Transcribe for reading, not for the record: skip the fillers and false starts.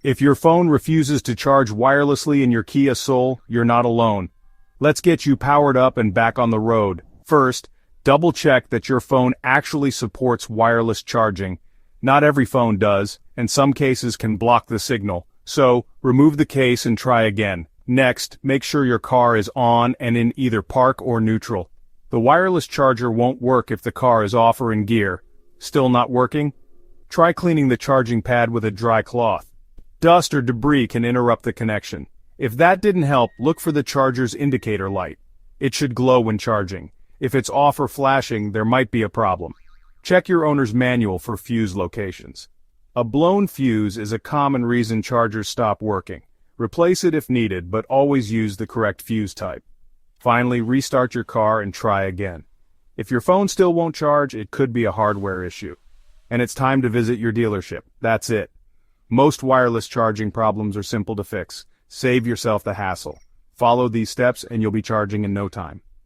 If your phone refuses to charge wirelessly in your Kia Soul, you're not alone. Let's get you powered up and back on the road. First, double-check that your phone actually supports wireless charging. Not every phone does, and some cases can block the signal. So, remove the case and try again. Next, make sure your car is on and in either park or neutral. The wireless charger won't work if the car is off or in gear. Still not working? Try cleaning the charging pad with a dry cloth. Dust or debris can interrupt the connection. If that didn't help, look for the charger's indicator light. It should glow when charging. If it's off or flashing, there might be a problem. Check your owner's manual for fuse locations. A blown fuse is a common reason chargers stop working. Replace it if needed, but always use the correct fuse type. Finally, restart your car and try again. If your phone still won't charge, it could be a hardware issue. And it's time to visit your dealership. That's it. Most wireless charging problems are simple to fix. Save yourself the hassle. Follow these steps and you'll be charging in no time.